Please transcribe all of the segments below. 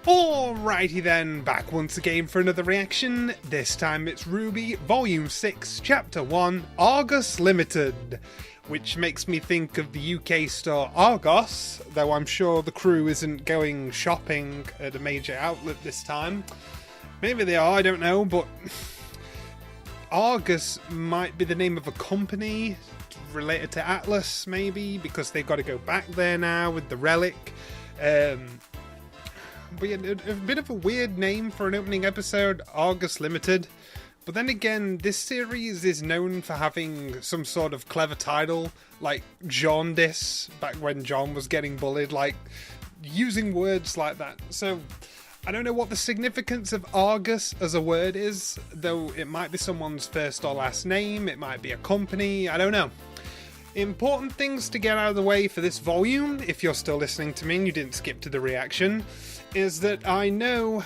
Alrighty then, back once again for another reaction. This time it's RWBY Volume 6, Chapter 1, Argus Limited. Which makes me think of the UK store Argos, though I'm sure the crew isn't going shopping at a major outlet this time. Maybe they are, I don't know, but Argus might be the name of a company related to Atlas, maybe, because they've got to go back there now with the relic. But yeah, a bit of a weird name for an opening episode, Argus Limited. But then again, this series is known for having some sort of clever title, like Jaundice, back when John was getting bullied, like using words like that. So I don't know what the significance of Argus as a word is, though it might be someone's first or last name, it might be a company, I don't know. Important things to get out of the way for this volume, if you're still listening to me and you didn't skip to the reaction, is that I know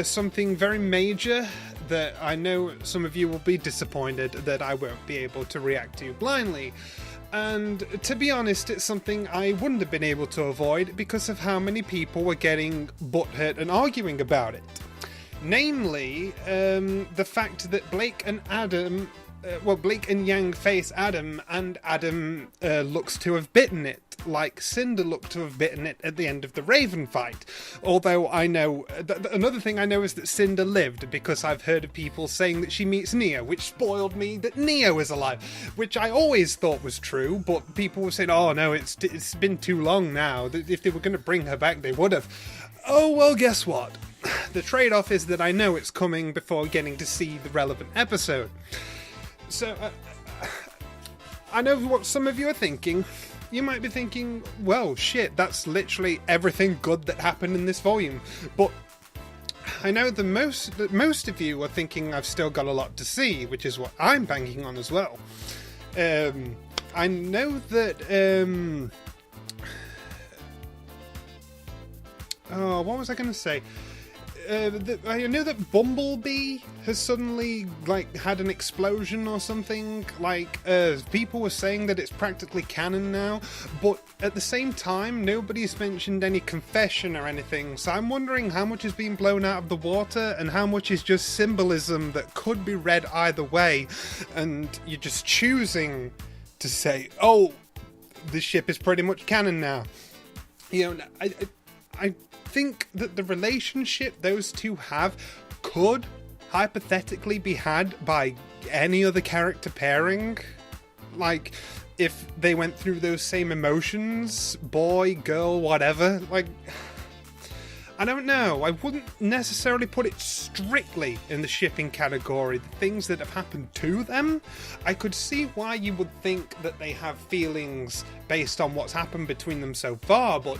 something very major that I know some of you will be disappointed that I won't be able to react to blindly. And to be honest, it's something I wouldn't have been able to avoid because of how many people were getting butthurt and arguing about it. Namely, the fact that Blake and Yang face Adam, and Adam looks to have bitten it, like Cinder looked to have bitten it at the end of the Raven fight. Although I know, another thing I know is that Cinder lived, because I've heard of people saying that she meets Neo, which spoiled me that Neo is alive, which I always thought was true, but people were saying, oh no, it's been too long now, if they were going to bring her back they would have. Oh well, guess what? The trade-off is that I know it's coming before getting to see the relevant episode. So, I know what some of you are thinking. You might be thinking, well, shit, that's literally everything good that happened in this volume. But I know that most of you are thinking I've still got a lot to see, which is what I'm banking on as well. I know that... oh, what was I going to say? I know that Bumblebee has suddenly, had an explosion or something. People were saying that it's practically canon now, but at the same time, nobody's mentioned any confession or anything, so I'm wondering how much is being blown out of the water and how much is just symbolism that could be read either way, and you're just choosing to say, oh, this ship is pretty much canon now. You know, I think that the relationship those two have could hypothetically be had by any other character pairing. Like, if they went through those same emotions, boy, girl, whatever. I don't know. I wouldn't necessarily put it strictly in the shipping category. The things that have happened to them, I could see why you would think that they have feelings based on what's happened between them so far, but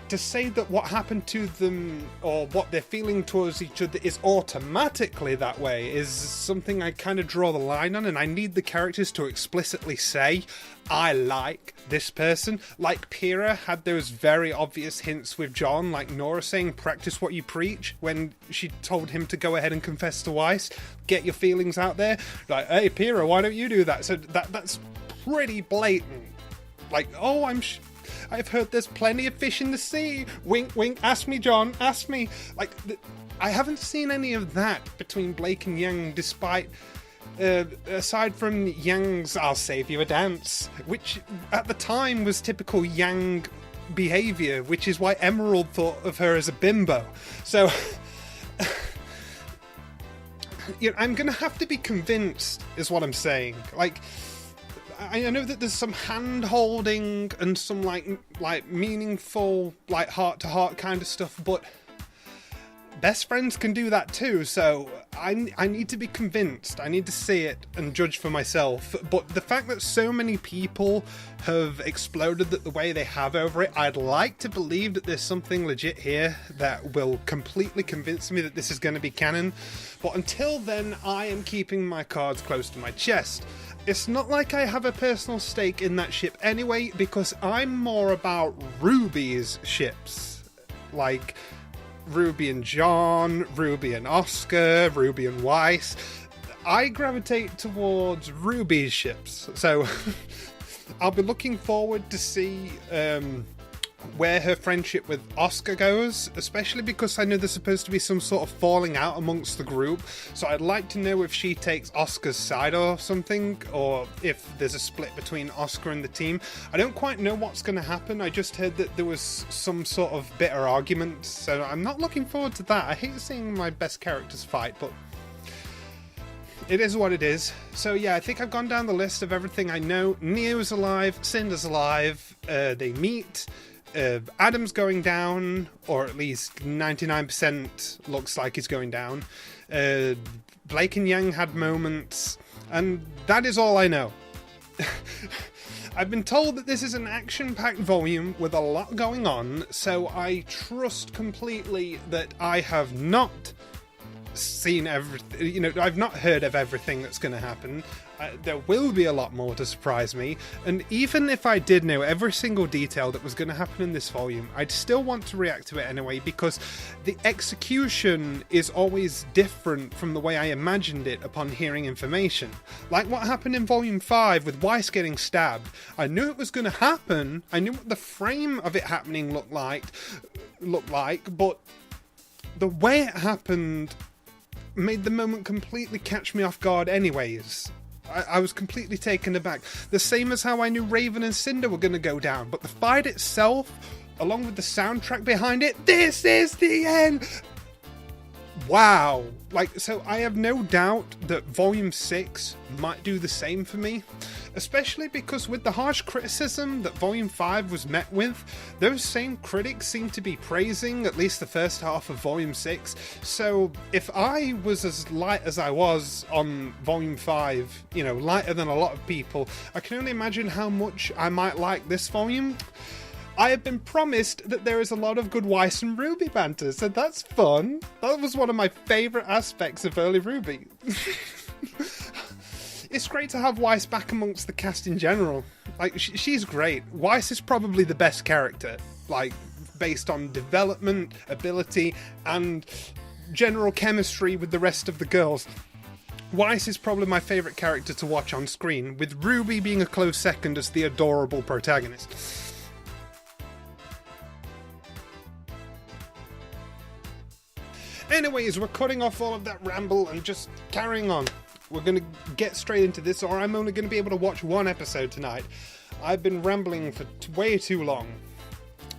to say that what happened to them or what they're feeling towards each other is automatically that way is something I kind of draw the line on, and I need the characters to explicitly say, I like this person. Like Pyrrha had those very obvious hints with John, like Nora saying, practice what you preach, when she told him to go ahead and confess to Weiss, get your feelings out there. Like, hey Pyrrha, why don't you do that? So that's pretty blatant. Like, oh, I've heard there's plenty of fish in the sea. Wink, wink. Ask me, John. Ask me. I haven't seen any of that between Blake and Yang, despite, aside from Yang's "I'll save you a dance," which at the time was typical Yang behavior, which is why Emerald thought of her as a bimbo. So, you know, I'm gonna have to be convinced, is what I'm saying. I know that there's some hand-holding and some meaningful, heart-to-heart kind of stuff, but best friends can do that too, so I need to be convinced. I need to see it and judge for myself. But the fact that so many people have exploded the way they have over it, I'd like to believe that there's something legit here that will completely convince me that this is going to be canon. But until then, I am keeping my cards close to my chest. It's not like I have a personal stake in that ship anyway, because I'm more about RWBY's ships. Like RWBY and John, RWBY and Oscar, RWBY and Weiss. I gravitate towards RWBY's ships, so I'll be looking forward to see where her friendship with Oscar goes, especially because I know there's supposed to be some sort of falling out amongst the group, so I'd like to know if she takes Oscar's side or something, or if there's a split between Oscar and the team. I don't quite know what's going to happen. I just heard that there was some sort of bitter argument, so I'm not looking forward to that. I hate seeing my best characters fight, but it is what it is. So yeah, I think I've gone down the list of everything I know. Neo's alive, Cinder's alive, they meet, Adam's going down, or at least 99% looks like he's going down. Blake and Yang had moments, and that is all I know. I've been told that this is an action-packed volume with a lot going on, so I trust completely that I have not seen everything, you know, I've not heard of everything that's going to happen. There will be a lot more to surprise me, and even if I did know every single detail that was going to happen in this volume, I'd still want to react to it anyway, because the execution is always different from the way I imagined it upon hearing information. Like what happened in volume 5 with Weiss getting stabbed. I knew it was going to happen, I knew what the frame of it happening looked like, but the way it happened made the moment completely catch me off guard anyways. I was completely taken aback. The same as how I knew Raven and Cinder were going to go down, but the fight itself, along with the soundtrack behind it, this is the end! Wow. Like, so I have no doubt that Volume 6 might do the same for me, especially because with the harsh criticism that Volume 5 was met with, those same critics seem to be praising at least the first half of Volume 6, so if I was as light as I was on Volume 5, you know, lighter than a lot of people, I can only imagine how much I might like this volume. I have been promised that there is a lot of good Weiss and RWBY banter, so that's fun. That was one of my favourite aspects of early RWBY. It's great to have Weiss back amongst the cast in general. Like, she's great. Weiss is probably the best character, like, based on development, ability, and general chemistry with the rest of the girls. Weiss is probably my favourite character to watch on screen, with RWBY being a close second as the adorable protagonist. Anyways, we're cutting off all of that ramble and just carrying on. We're going to get straight into this, or I'm only going to be able to watch one episode tonight. I've been rambling for way too long.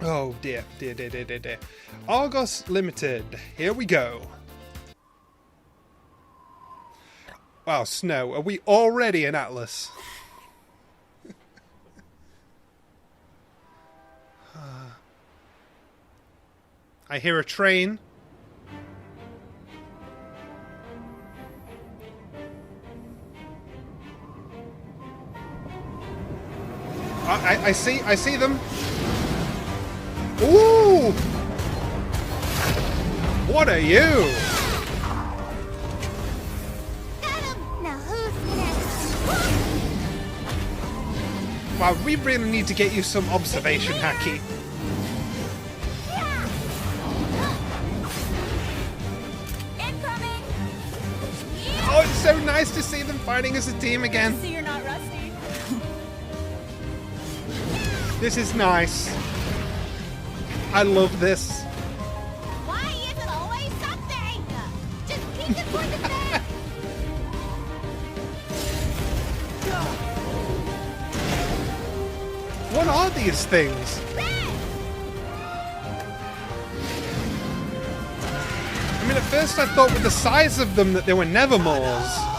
Oh dear. Argos Limited, here we go. Wow, Snow, are we already in Atlas? I hear a train. I see them. Ooh! What are you? Got him. Now who's next? Wow, we really need to get you some observation, Haki. Incoming. Oh, it's so nice to see them fighting as a team again. So you're not rusty. This is nice. I love this. Why is it always something? Just keep it toward the back. What are these things? I mean, at first I thought with the size of them that they were Nevermores.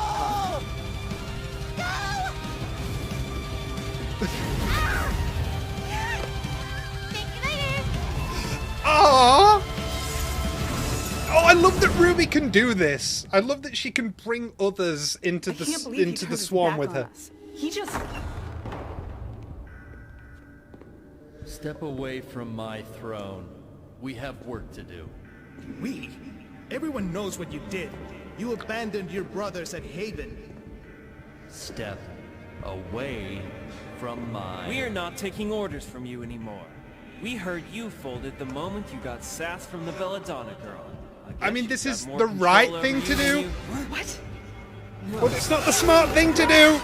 Aww! Oh, I love that RWBY can do this. I love that she can bring others into the swarm with her. He just... Step away from my throne. We have work to do. We? Everyone knows what you did. You abandoned your brothers at Haven. Step away from my... We are not taking orders from you anymore. We heard you folded the moment you got sass from the Belladonna girl. I mean, this is the right thing to do. What? But it's not the smart thing to do.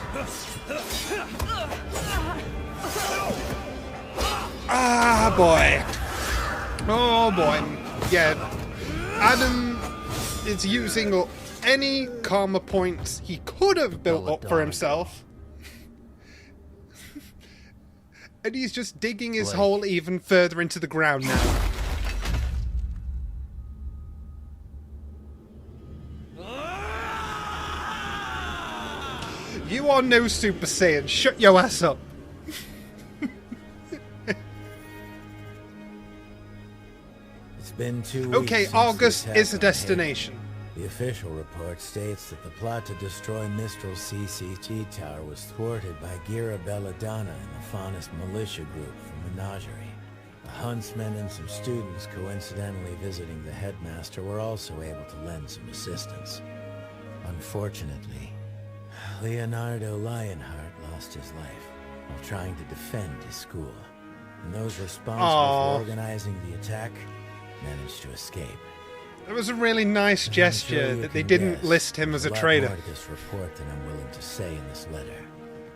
Ah, boy. Oh, boy. Yeah. Adam is using up any karma points he could have built up for himself. And he's just digging his hole even further into the ground now. You are no Super Saiyan. Shut your ass up. It's been 2 weeks. Okay, since August the is a attack on destination. Haven. The official report states that the plot to destroy Mistral's CCT tower was thwarted by Gira Belladonna and the Faunus militia group from Menagerie. The huntsmen and some students coincidentally visiting the headmaster were also able to lend some assistance. Unfortunately, Leonardo Lionheart lost his life while trying to defend his school, and those responsible for organizing the attack managed to escape. It was a really nice gesture that they didn't list him as a traitor. There's a lot more to this report than I'm willing to say in this letter.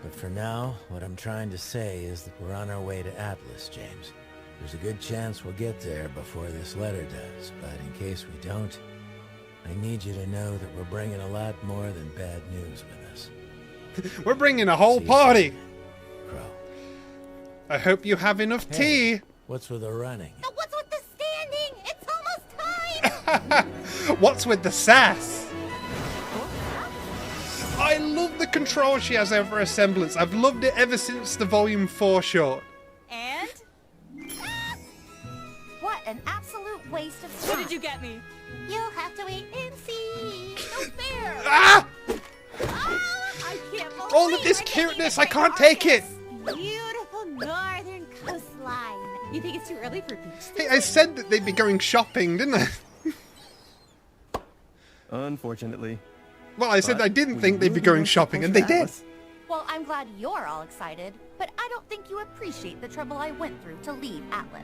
But for now, what I'm trying to say is that we're on our way to Atlas, James. There's a good chance we'll get there before this letter does, but in case we don't, I need you to know that we're bringing a lot more than bad news with us. We're bringing a whole party. Crow. I hope you have enough tea. What's with the running? Now what's with the standing? It's almost time! What's with the sass? I love the control she has over her semblance. I've loved it ever since the Volume 4 short. And? What an absolute waste of time. What did you get me? You'll have to wait and see. No fair. Ah! Oh, I can't believe All of this we're taking cuteness, a I trip can't on take it. this beautiful northern coastline. You think it's too early for beach? Hey, I said that they'd be going shopping, didn't I? Unfortunately. Well, I said I didn't think they'd be going shopping, and they did. Well, I'm glad you're all excited, but I don't think you appreciate the trouble I went through to leave Atlas.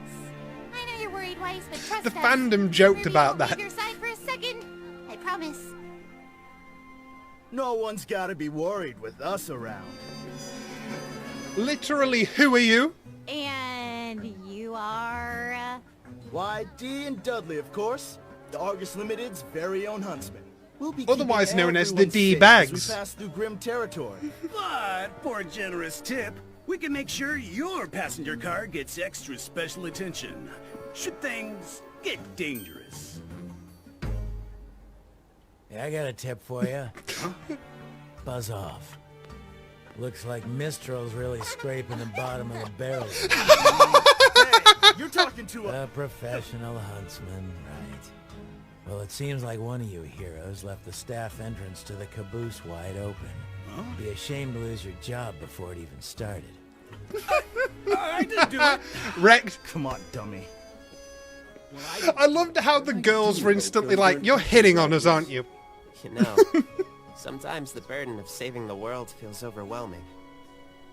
I know you're worried, Weiss, but trust The us. fandom joked Ruby about won't that. leave your side for a second. I promise. No one's gotta be worried with us around. Literally, who are you? And you are, Why, Dee and Dudley, of course. The Argus Limited's very own huntsman. We'll be Otherwise keeping known as the everyone safe D-Bags. as we pass through grim territory. But, for a generous tip, we can make sure your passenger car gets extra special attention should things get dangerous. Hey, I got a tip for you. Buzz off. Looks like Mistral's really scraping the bottom of the barrel. Hey, you're talking to a... A professional huntsman, right. Well, it seems like one of you heroes left the staff entrance to the caboose wide open. Huh? Be a shame to lose your job before it even started. I didn't do it. Wrecked. Come on, dummy. I loved how the girls were instantly like, "You're hitting on us, aren't you?" You know, sometimes the burden of saving the world feels overwhelming.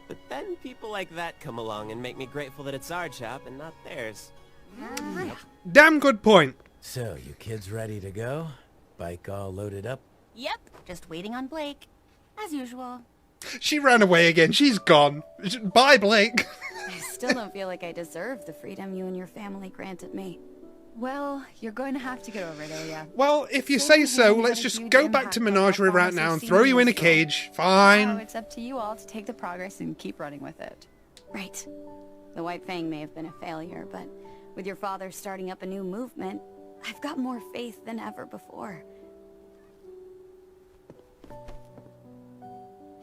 But then people like that come along and make me grateful that it's our job and not theirs. Damn good point. So, you kids ready to go? Bike all loaded up? Yep, just waiting on Blake, as usual. She ran away again. She's gone. Bye, Blake. I still don't feel like I deserve the freedom you and your family granted me. Well, you're going to have to get over it, Ilya. Well, if you say so, let's just go back to Menagerie right now and throw you in a cage. Now Fine. it's up to you all to take the progress and keep running with it. Right. The White Fang may have been a failure, but with your father starting up a new movement, I've got more faith than ever before.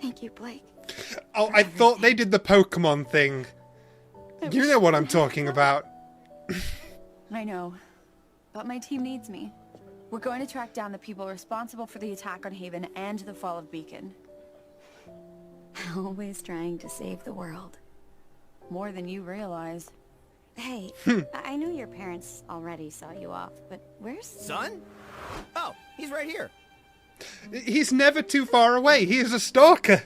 Thank you, Blake. Oh, I thought they did the Pokemon thing. You know what I'm talking about. I know, but my team needs me. We're going to track down the people responsible for the attack on Haven and the fall of Beacon. Always trying to save the world. More than you realize. Hey, I knew your parents already saw you off, but where's... Son? Oh, he's right here. He's never too far away. He is a stalker.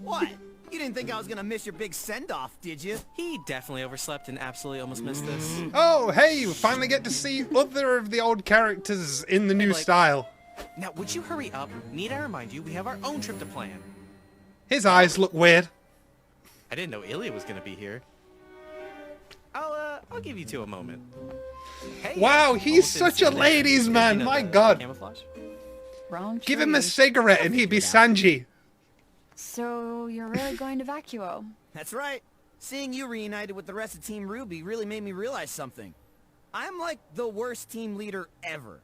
What? You didn't think I was gonna miss your big send-off, did you? He definitely overslept and absolutely almost missed this. Oh, hey, we finally get to see other of the old characters in the new style. Now, would you hurry up? Need I remind you, we have our own trip to plan. His eyes look weird. I didn't know Ilya was gonna be here. Oh, I'll give you two a moment. Hey, Wow, he's such a ladies' man. My God. Camouflage? Wrong Give him a tree. cigarette and he'd be Sanji. So you're really going to Vacuo? That's right. Seeing you reunited with the rest of Team RWBY really made me realize something. I'm like the worst team leader ever.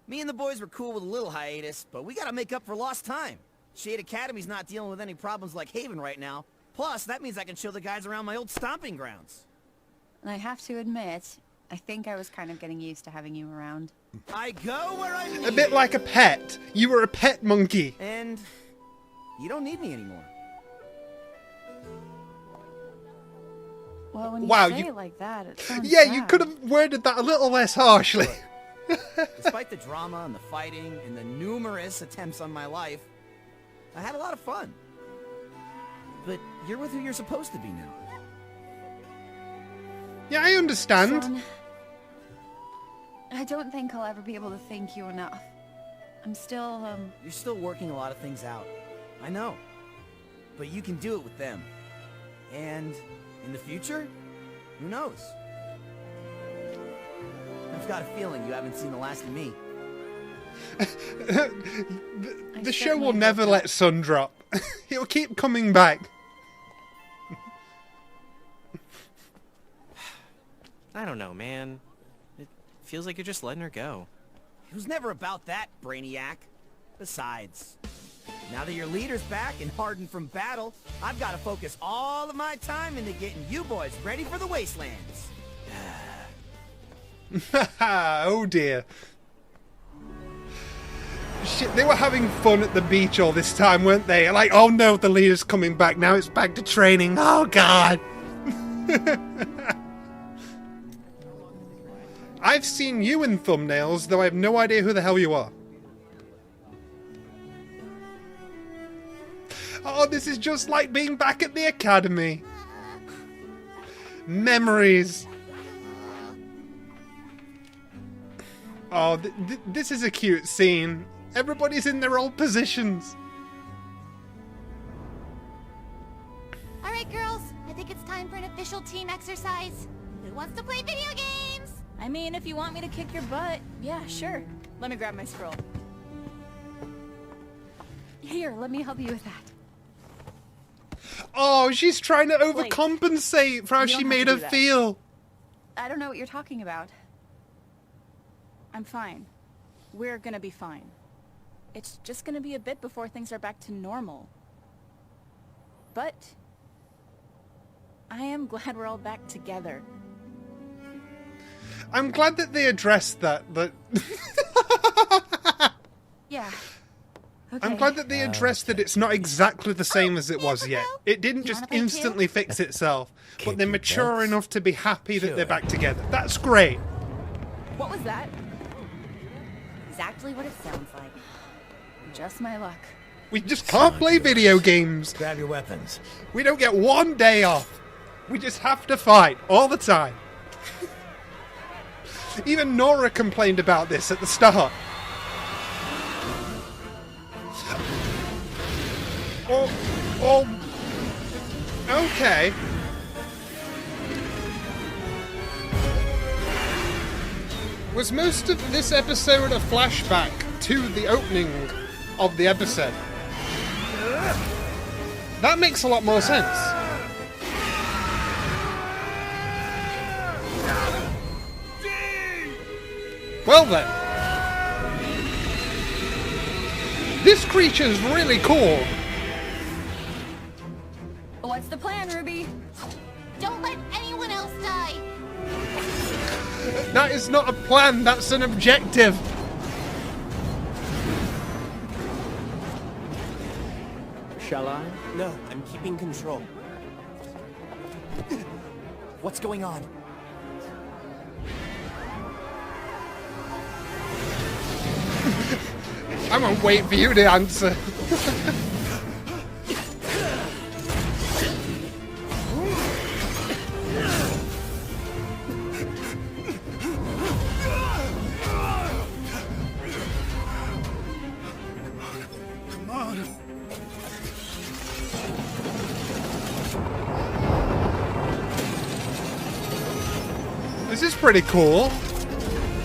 Me and the boys were cool with a little hiatus, but we gotta make up for lost time. Shade Academy's not dealing with any problems like Haven right now. Plus, that means I can show the guys around my old stomping grounds. And I have to admit, I think I was kind of getting used to having you around. I go where I need. A bit like a pet. You were a pet monkey. And you don't need me anymore. Well, when you Wow, say you- it like that, it sounds Yeah, you sad. could have worded that a little less harshly. Despite the drama and the fighting and the numerous attempts on my life, I had a lot of fun. But you're with who you're supposed to be now. Yeah, I understand. Son, I don't think I'll ever be able to thank you enough. I'm still, You're still working a lot of things out. I know. But you can do it with them. And in the future, who knows? I've got a feeling you haven't seen the last of me. The show will never let Sun drop. He'll keep coming back. I don't know, man. It feels like you're just letting her go. It was never about that, Brainiac. Besides, now that your leader's back and hardened from battle, I've got to focus all of my time into getting you boys ready for the wastelands. Oh dear. Shit, they were having fun at the beach all this time, weren't they? Like, oh no, the leader's coming back. Now it's back to training. Oh God. I've seen you in thumbnails, though I have no idea who the hell you are. Oh, this is just like being back at the academy. Memories. Oh, this is a cute scene. Everybody's in their old positions. Alright, girls. I think it's time for an official team exercise. Who wants to play video games? I mean, if you want me to kick your butt, yeah, sure. Let me grab my scroll. Here, let me help you with that. Oh, she's trying to overcompensate for how she made her feel. I don't know what you're talking about. I'm fine. We're gonna be fine. It's just gonna be a bit before things are back to normal. But I am glad we're all back together. I'm glad that they addressed that. Yeah. I'm glad that they addressed that it's not exactly the same as it was yet. It didn't just instantly fix itself, but they're mature enough to be happy that they're back together. That's great. What was that? Exactly what it sounds like. Just my luck. We just can't play video games. Grab your weapons. We don't get one day off. We just have to fight all the time. Even Nora complained about this at the start. Oh, okay. Was most of this episode a flashback to the opening of the episode? That makes a lot more sense. Well then. This creature's really cool. What's the plan, Ruby? Don't let anyone else die. That is not a plan, that's an objective. Shall I? No, I'm keeping control. What's going on? I'm gonna wait for you to answer. Come on. This is pretty cool.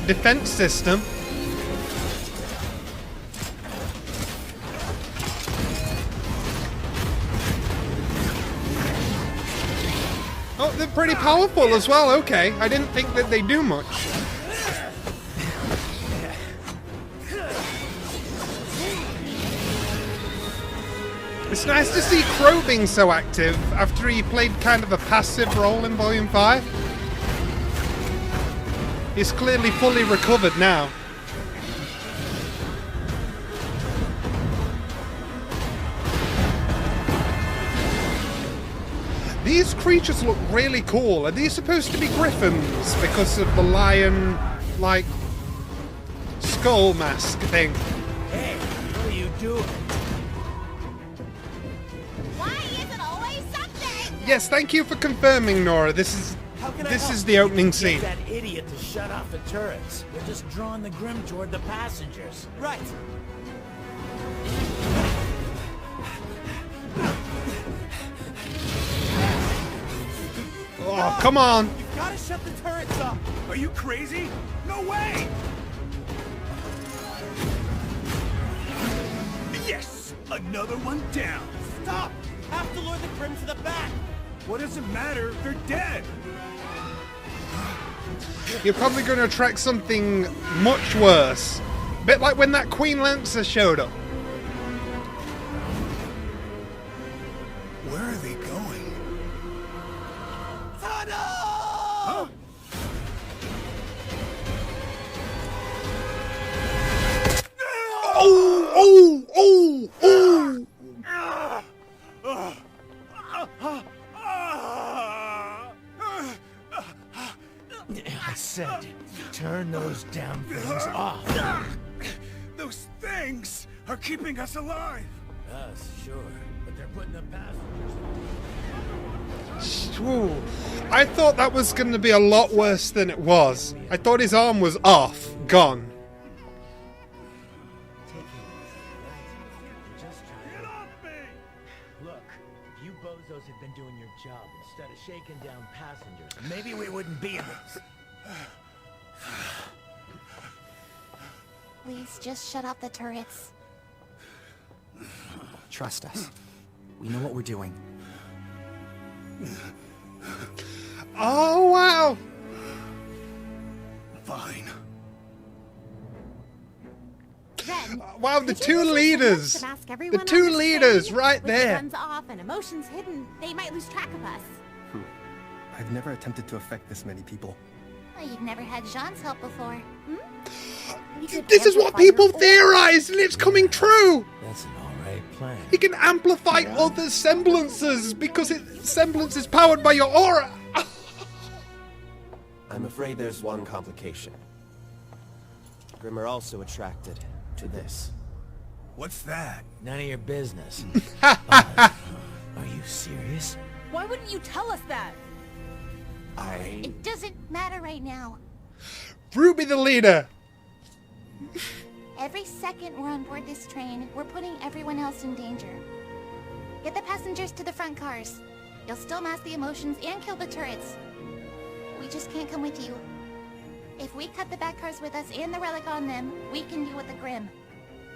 Defense system. Oh, they're pretty powerful as well. Okay, I didn't think that they do much. It's nice to see Crow being so active after he played kind of a passive role in Volume 5. He's clearly fully recovered now. These creatures look really cool. Are these supposed to be griffins because of the lion, like, skull mask thing? Hey, what are you doing? Yes, thank you for confirming, Nora. This is the opening scene. Get that idiot to shut off the turrets. We're just drawing the Grim toward the passengers. Right. Oh, come on. You gotta shut the turrets up. Are you crazy? No way. Yes, another one down. Stop! Have to lure the Grim to the back. What does it matter? They're dead. You're probably going to attract something much worse. Bit like when that Queen Lancer showed up. Where are they going? Tunnel! Huh? Oh! Oh! Oh! Oh! I said, turn those damn things off. Those things are keeping us alive. Us, sure, but they're putting the passengers. Ooh. I thought that was going to be a lot worse than it was. I thought his arm was off, gone. Get off me! Look, if you bozos had been doing your job instead of shaking down passengers, maybe we wouldn't be in this. Please just shut off the turrets. Trust us. We know what we're doing. Oh, wow. Fine. Ren, Wow, the could you two use your leaders. to mask The everyone on two this leaders train? right With there. guns off and emotions hidden, they might lose track of us. I've never attempted to affect this many people. Well, you've never had Jean's help before. Hmm? You could This is what amplify your people aura. theorize, and it's coming true. That's an alright plan. He can amplify other semblances because semblance is powered by your aura. I'm afraid there's one complication. Grim are also attracted to this. What's that? None of your business. Are you serious? Why wouldn't you tell us that? It doesn't matter right now. Ruby the leader. Every second we're on board this train, we're putting everyone else in danger. Get the passengers to the front cars. You'll still mask the emotions and kill the turrets. We just can't come with you. If we cut the back cars with us and the relic on them, we can deal with the Grim.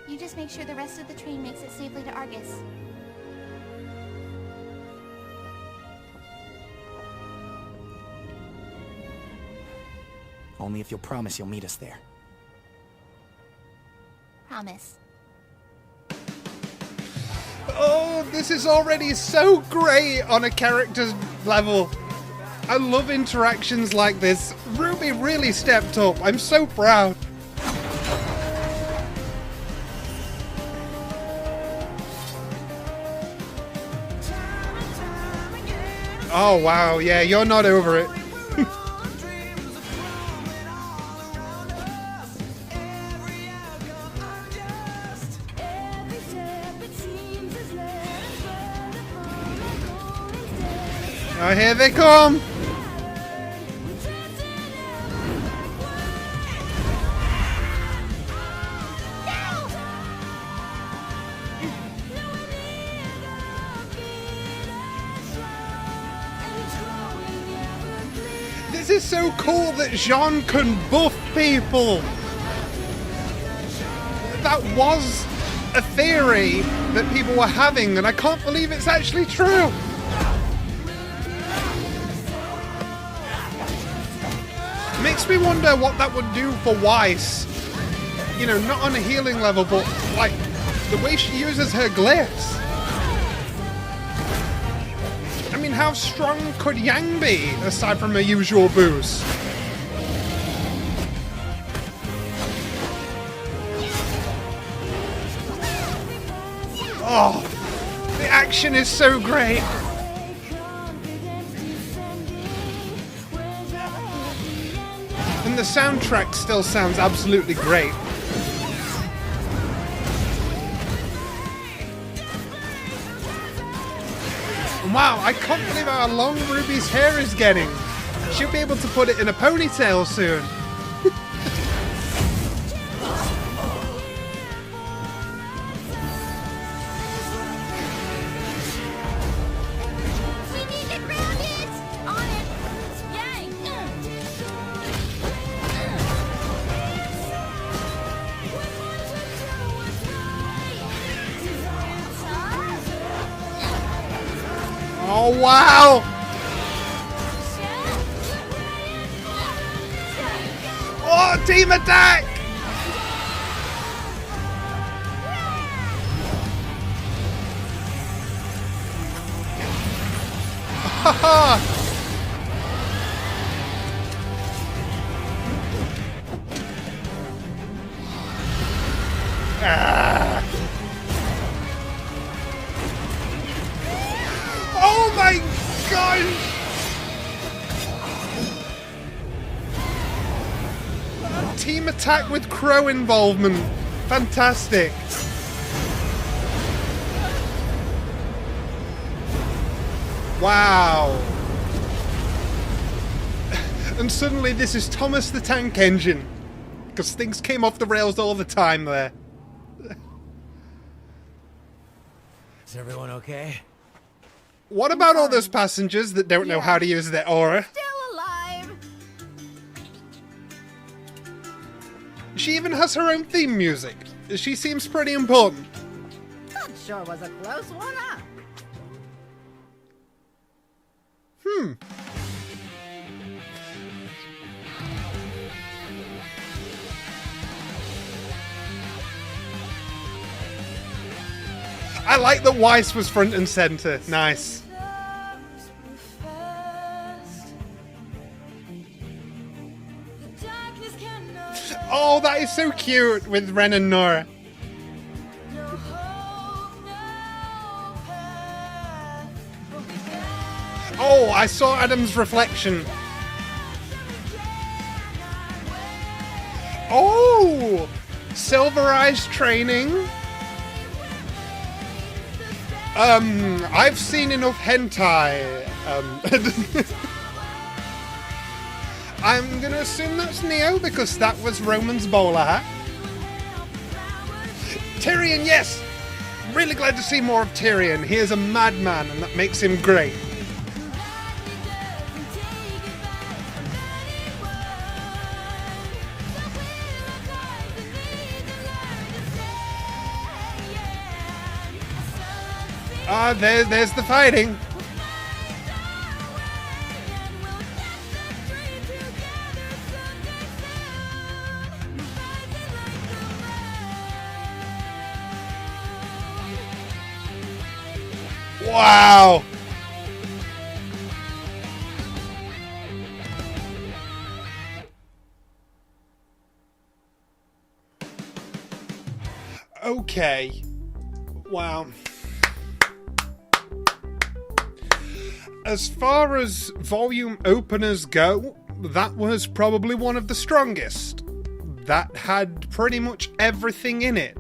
You just make sure the rest of the train makes it safely to Argus. Only if you'll promise you'll meet us there. Promise. Oh, this is already so great on a character's level. I love interactions like this. Ruby really stepped up. I'm so proud. Oh, wow. Yeah, you're not over it. Oh, here they come. This is so cool that Jean can buff people. That was a theory that people were having, and I can't believe it's actually true. Makes me wonder what that would do for Weiss. You know, not on a healing level, but like the way she uses her glyphs. I mean, how strong could Yang be aside from her usual boost? Oh, the action is so great. And the soundtrack still sounds absolutely great. Wow, I can't believe how long Ruby's hair is getting. She'll be able to put it in a ponytail soon. Oh, wow! Oh, team attack! Haha! Ah! Oh my gosh! Team attack with Crow involvement. Fantastic. Wow. And suddenly this is Thomas the Tank Engine. Because things came off the rails all the time there. Is everyone okay? What about all those passengers that don't know how to use their aura? Still alive. She even has her own theme music. She seems pretty important. That sure was a close one, huh? I like that Weiss was front and center. Nice. Oh, that is so cute with Ren and Nora. Oh, I saw Adam's reflection. Oh, Silver Eyes training. I've seen enough hentai. I'm gonna assume that's Neo because that was Roman's bowler hat. Tyrion, yes! Really glad to see more of Tyrion. He is a madman and that makes him great. Ah, there's the fighting. Wow. Okay. Wow. As far as volume openers go, that was probably one of the strongest. That had pretty much everything in it.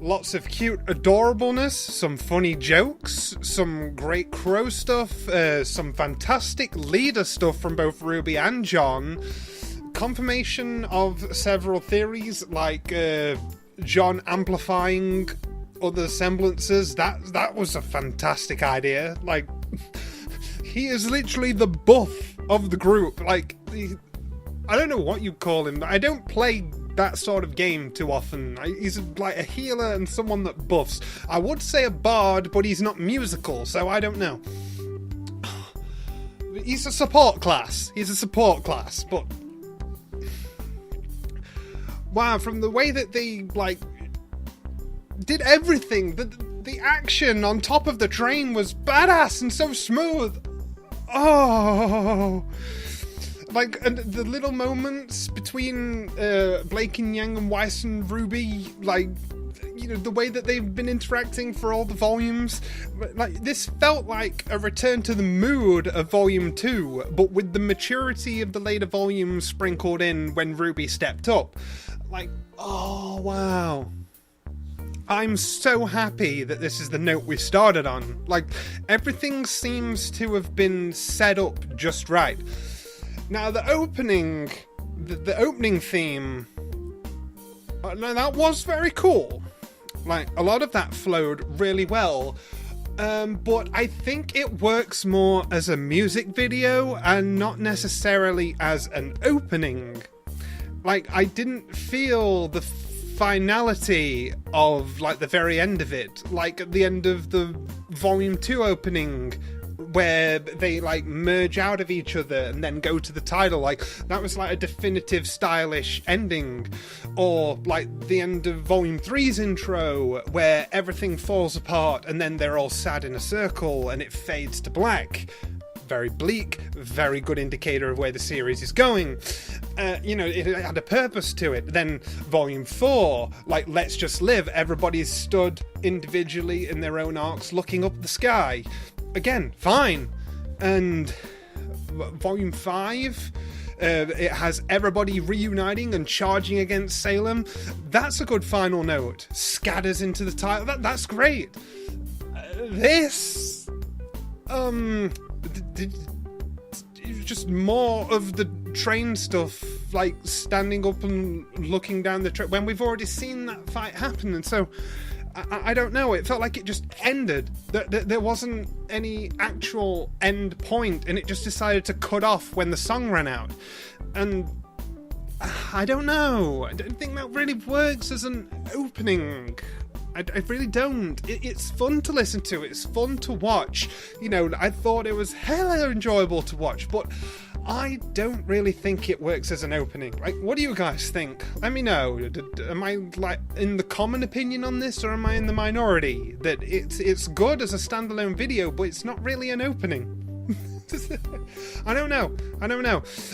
Lots of cute adorableness, some funny jokes, some great Crow stuff, some fantastic leader stuff from both Ruby and John, confirmation of several theories like John amplifying other semblances. That was a fantastic idea. Like, he is literally the buff of the group. Like, I don't know what you call him. I don't play that sort of game too often. He's like a healer and someone that buffs. I would say a bard, but he's not musical, so I don't know. He's a support class. But wow, from the way that they like did everything, the action on top of the train was badass and so smooth. Oh, like, and the little moments between Blake and Yang and Weiss and RWBY, like, you know, the way that they've been interacting for all the volumes, like, this felt like a return to the mood of Volume 2, but with the maturity of the later volumes sprinkled in when RWBY stepped up. Like, oh, wow. I'm so happy that this is the note we started on. Like, everything seems to have been set up just right. Now, the opening theme, that was very cool. Like, a lot of that flowed really well. But I think it works more as a music video and not necessarily as an opening. Like, I didn't feel the finality of, like, the very end of it. Like, at the end of the Volume 2 opening, where they like merge out of each other and then go to the title. Like, that was like a definitive stylish ending. Or like the end of Volume 3's intro, where everything falls apart and then they're all sad in a circle and it fades to black. Very bleak, very good indicator of where the series is going. You know, it had a purpose to it. Then Volume 4, like, let's just live. Everybody's stood individually in their own arcs looking up the sky. Again, fine. And Volume 5, it has everybody reuniting and charging against Salem. That's a good final note. Scatters into the title. That's great. This... just more of the train stuff, like standing up and looking down the train when we've already seen that fight happen. And so I don't know, it felt like it just ended. There wasn't any actual end point, and it just decided to cut off when the song ran out. And I don't know, I don't think that really works as an opening. I really don't. It's fun to listen to, it's fun to watch. You know, I thought it was hella enjoyable to watch, but I don't really think it works as an opening. Like, what do you guys think? Let me know. Am I like in the common opinion on this, or am I in the minority that it's good as a standalone video, but it's not really an opening? I don't know.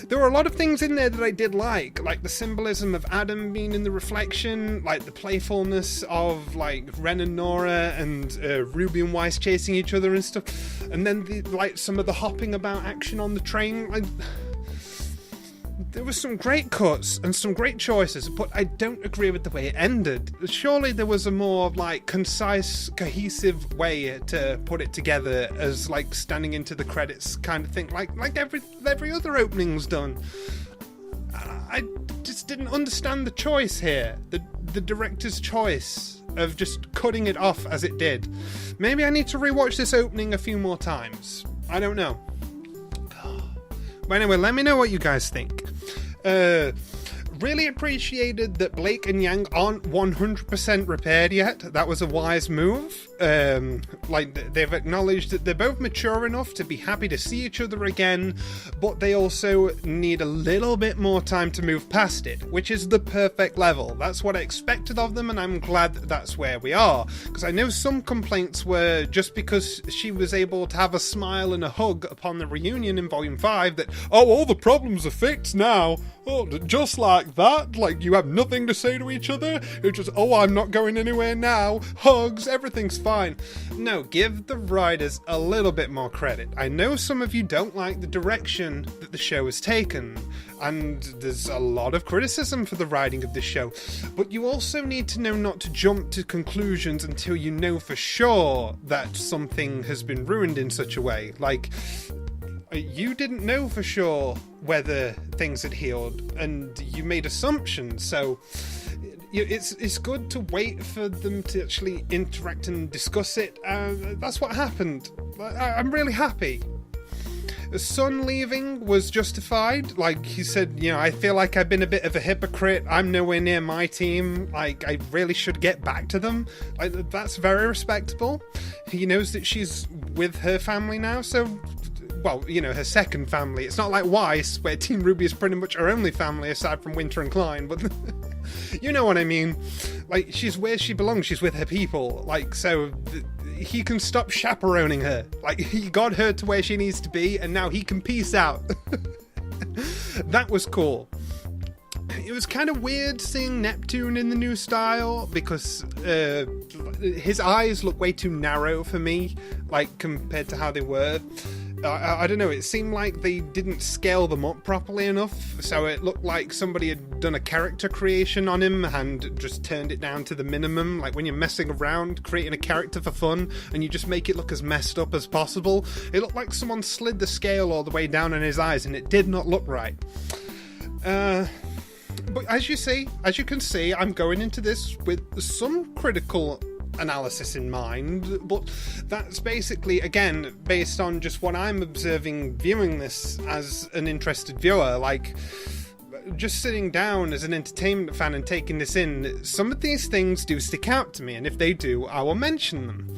There were a lot of things in there that I did like the symbolism of Adam being in the reflection, like the playfulness of like Ren and Nora and RWBY and Weiss chasing each other and stuff, and then some of the hopping about action on the train. There were some great cuts and some great choices, but I don't agree with the way it ended. Surely there was a more like concise, cohesive way to put it together as like standing into the credits kind of thing, like every other opening's done. I just didn't understand the choice here, the director's choice of just cutting it off as it did. Maybe I need to rewatch this opening a few more times. I don't know. But anyway, let me know what you guys think. Really appreciated that Blake and Yang aren't 100% repaired yet. That was a wise move. They've acknowledged that they're both mature enough to be happy to see each other again, but they also need a little bit more time to move past it, which is the perfect level. That's what I expected of them, and I'm glad that that's where we are. Because I know some complaints were just because she was able to have a smile and a hug upon the reunion in Volume 5 that, oh, all the problems are fixed now. Oh, just like that? Like, you have nothing to say to each other? It's just, oh, I'm not going anywhere now. Hugs, everything's fine. No, give the writers a little bit more credit. I know some of you don't like the direction that the show has taken, and there's a lot of criticism for the writing of this show, but you also need to know not to jump to conclusions until you know for sure that something has been ruined in such a way. Like, you didn't know for sure whether things had healed, and you made assumptions, so it's good to wait for them to actually interact and discuss it. That's what happened. I'm really happy. Sun leaving was justified. Like, he said, you know, I feel like I've been a bit of a hypocrite. I'm nowhere near my team. Like, I really should get back to them. Like, that's very respectable. He knows that she's with her family now, so... Well, you know, her second family. It's not like Weiss, where Team RWBY is pretty much her only family aside from Winter and Klein, but you know what I mean. Like, she's where she belongs. She's with her people. Like, so he can stop chaperoning her. Like, he got her to where she needs to be, and now he can peace out. That was cool. It was kind of weird seeing Neptune in the new style because his eyes look way too narrow for me, like, compared to how they were. I don't know, it seemed like they didn't scale them up properly enough, so it looked like somebody had done a character creation on him and just turned it down to the minimum. Like when you're messing around, creating a character for fun, and you just make it look as messed up as possible, it looked like someone slid the scale all the way down in his eyes, and it did not look right. But as you can see, I'm going into this with some critical analysis in mind, but that's basically, again, based on just what I'm observing viewing this as an interested viewer. Like, just sitting down as an entertainment fan and taking this in, some of these things do stick out to me, and if they do, I will mention them.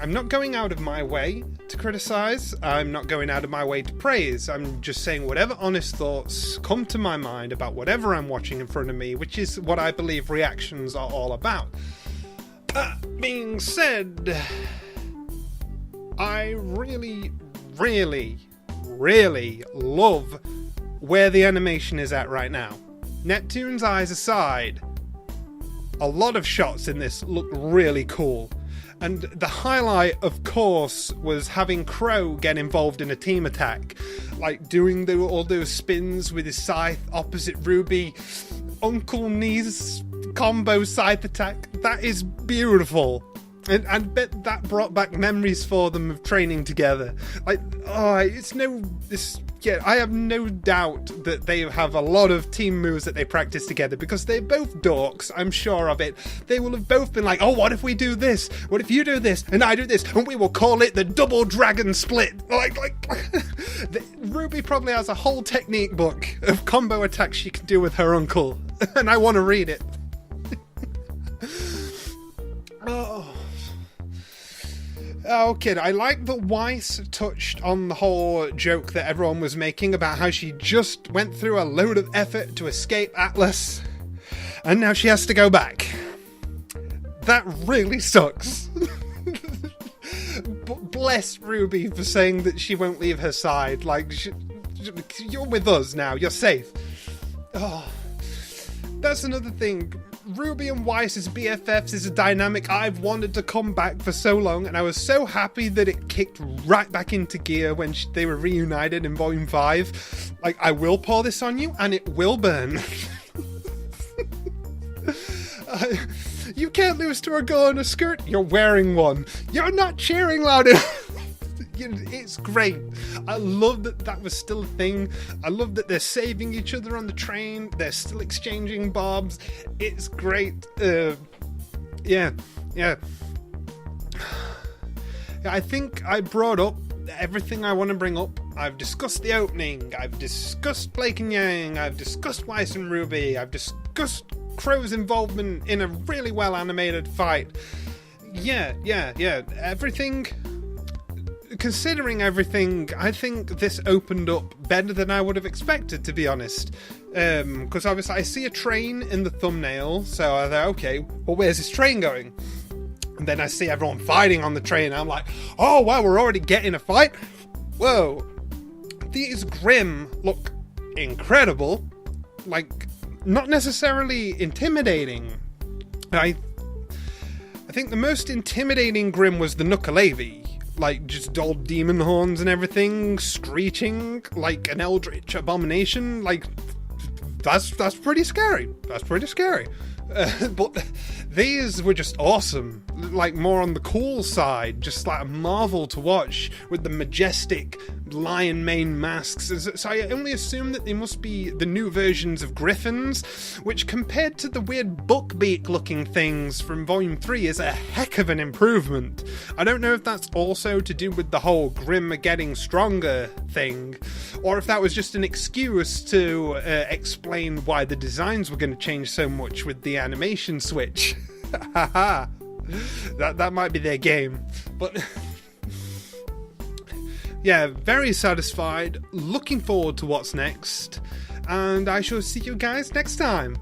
I'm not going out of my way to criticize, I'm not going out of my way to praise, I'm just saying whatever honest thoughts come to my mind about whatever I'm watching in front of me, which is what I believe reactions are all about. That being said, I really, really, really love where the animation is at right now. Neptune's eyes aside, a lot of shots in this look really cool. And the highlight, of course, was having Crow get involved in a team attack. Like, doing all those spins with his scythe opposite RWBY. Uncle Knees combo scythe attack. That is beautiful. And I bet that brought back memories for them of training together. Like, I have no doubt that they have a lot of team moves that they practice together because they're both dorks, I'm sure of it. They will have both been like, oh, what if we do this? What if you do this and I do this? And we will call it the double dragon split. Like RWBY probably has a whole technique book of combo attacks she can do with her uncle. And I want to read it. Oh, kid, I like that Weiss touched on the whole joke that everyone was making about how she just went through a load of effort to escape Atlas, and now she has to go back. That really sucks. Bless RWBY for saying that she won't leave her side. Like, you're with us now, you're safe. Oh, that's another thing. RWBY and Weiss as BFFs is a dynamic I've wanted to come back for so long, and I was so happy that it kicked right back into gear when they were reunited in Volume 5. Like, I will pour this on you, and it will burn. You can't lose to a girl in a skirt. You're wearing one. You're not cheering loud enough. It's great. I love that that was still a thing. I love that they're saving each other on the train. They're still exchanging bobs. It's great. Yeah. I think I brought up everything I want to bring up. I've discussed the opening. I've discussed Blake and Yang. I've discussed Weiss and RWBY. I've discussed Crow's involvement in a really well animated fight. Yeah. Everything. Considering everything, I think this opened up better than I would have expected, to be honest. Because obviously I see a train in the thumbnail, so I thought, okay, well, where's this train going? And then I see everyone fighting on the train, and I'm like, oh, wow, we're already getting a fight? Whoa. These Grimm look incredible. Like, not necessarily intimidating. I think the most intimidating Grimm was the Nuka-Levi. Like, just old demon horns and everything, screeching like an eldritch abomination. Like, that's pretty scary. That's pretty scary. But these were just awesome. Like, more on the cool side. Just like a marvel to watch with the majestic lion mane masks. So I only assume that they must be the new versions of griffins, which compared to the weird buckbeak looking things from Volume 3 is a heck of an improvement. I don't know if that's also to do with the whole Grimm are getting stronger thing, or if that was just an excuse to explain why the designs were going to change so much with the animation switch. Haha. That might be their game. But yeah, very satisfied, looking forward to what's next, and I shall see you guys next time.